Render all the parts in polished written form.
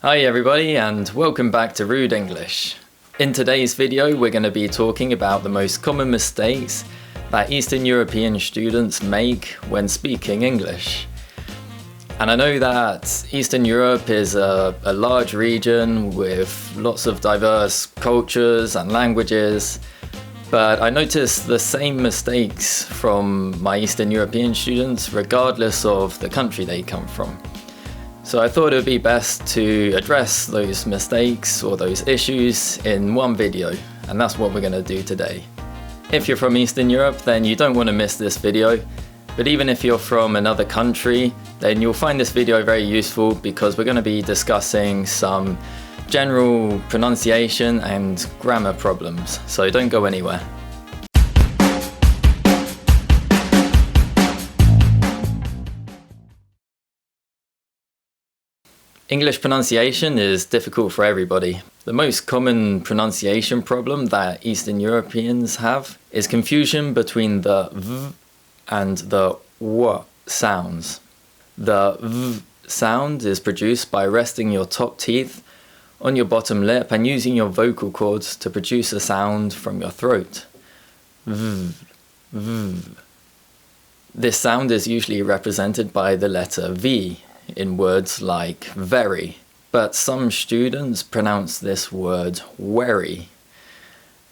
Hi everybody and welcome back to Rude English. In today's video we're going to be talking about the most common mistakes that Eastern European students make when speaking English. And I know that Eastern Europe is a large region with lots of diverse cultures and languages, but I noticed the same mistakes from my Eastern European students regardless of the country they come from. So I thought it would be best to address those mistakes or those issues in one video, and that's what we're going to do today. If you're from Eastern Europe, then you don't want to miss this video, but even if you're from another country, then you'll find this video very useful because we're going to be discussing some general pronunciation and grammar problems, so don't go anywhere. English pronunciation is difficult for everybody. The most common pronunciation problem that Eastern Europeans have is confusion between the v and the w sounds. The v sound is produced by resting your top teeth on your bottom lip and using your vocal cords to produce a sound from your throat. V, v. This sound is usually represented by the letter V in words like very, but some students pronounce this word werry.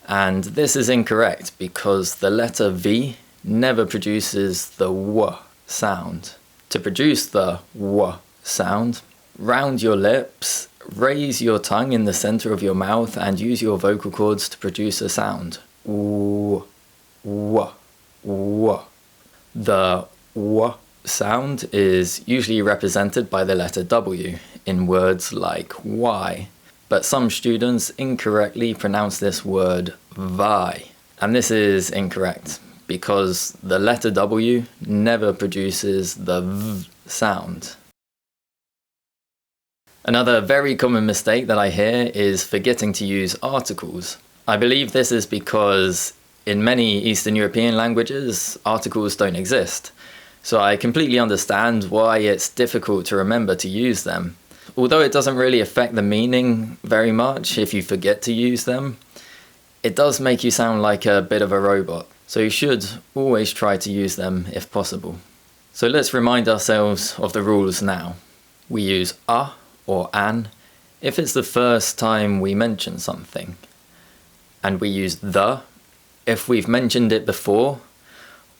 And this is incorrect because the letter V never produces the w sound. To produce the w sound, round your lips, raise your tongue in the center of your mouth and use your vocal cords to produce a sound. W, w, w. The w sound is usually represented by the letter W in words like why, but some students incorrectly pronounce this word vi, and this is incorrect because the letter W never produces the v sound. Another very common mistake that I hear is forgetting to use articles. I believe this is because in many Eastern European languages, articles don't exist. So I completely understand why it's difficult to remember to use them. Although it doesn't really affect the meaning very much if you forget to use them, it does make you sound like a bit of a robot. So you should always try to use them if possible. So let's remind ourselves of the rules now. We use a or an if it's the first time we mention something. And we use the if we've mentioned it before,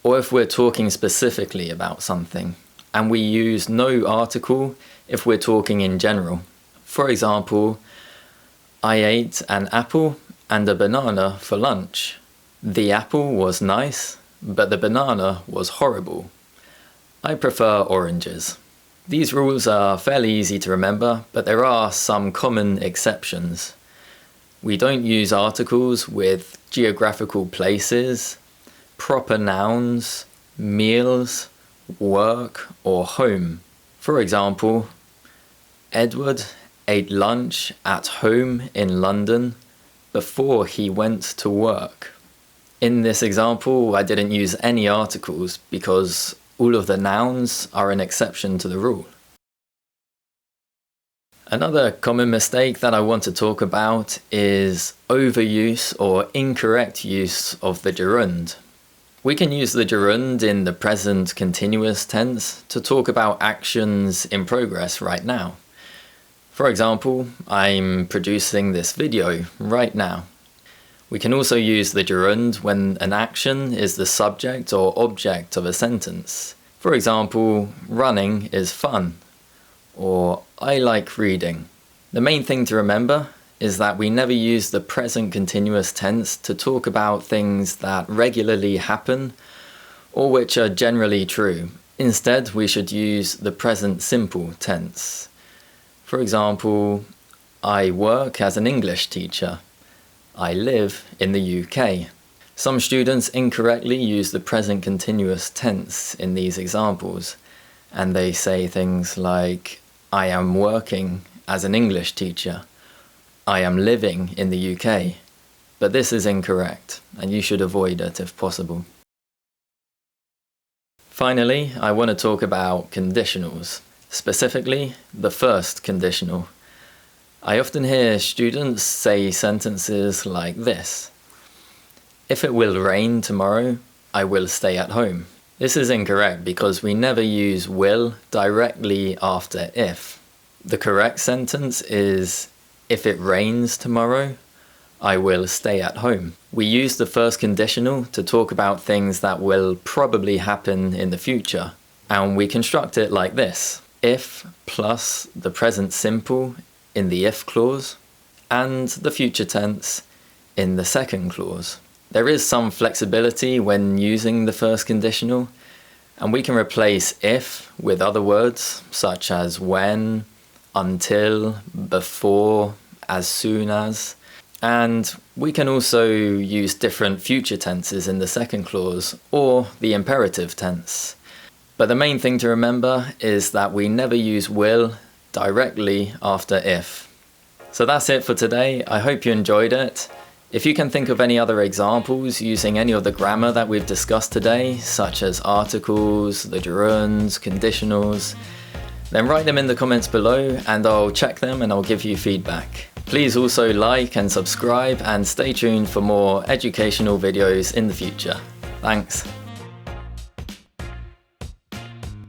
or if we're talking specifically about something, and we use no article if we're talking in general. For example, I ate an apple and a banana for lunch. The apple was nice, but the banana was horrible. I prefer oranges. These rules are fairly easy to remember, but there are some common exceptions. We don't use articles with geographical places, proper nouns, meals, work, or home. For example, Edward ate lunch at home in London before he went to work. In this example, I didn't use any articles because all of the nouns are an exception to the rule. Another common mistake that I want to talk about is overuse or incorrect use of the gerund. We can use the gerund in the present continuous tense to talk about actions in progress right now. For example, I'm producing this video right now. We can also use the gerund when an action is the subject or object of a sentence. For example, running is fun, or I like reading. The main thing to remember is that we never use the present continuous tense to talk about things that regularly happen or which are generally true. Instead, we should use the present simple tense. For example, I work as an English teacher. I live in the UK. Some students incorrectly use the present continuous tense in these examples, and they say things like, I am working as an English teacher. I am living in the UK, but this is incorrect, and you should avoid it if possible. Finally, I want to talk about conditionals, specifically the first conditional. I often hear students say sentences like this. If it will rain tomorrow, I will stay at home. This is incorrect because we never use will directly after if. The correct sentence is, if it rains tomorrow, I will stay at home. We use the first conditional to talk about things that will probably happen in the future. And we construct it like this. If plus the present simple in the if clause and the future tense in the second clause. There is some flexibility when using the first conditional, and we can replace if with other words such as when, until, before, as soon as, and we can also use different future tenses in the second clause or the imperative tense. But the main thing to remember is that we never use will directly after if. So that's it for today. I hope you enjoyed it. If you can think of any other examples using any of the grammar that we've discussed today, such as articles, the gerunds, conditionals, then write them in the comments below and I'll check them and I'll give you feedback. Please also like and subscribe and stay tuned for more educational videos in the future. Thanks.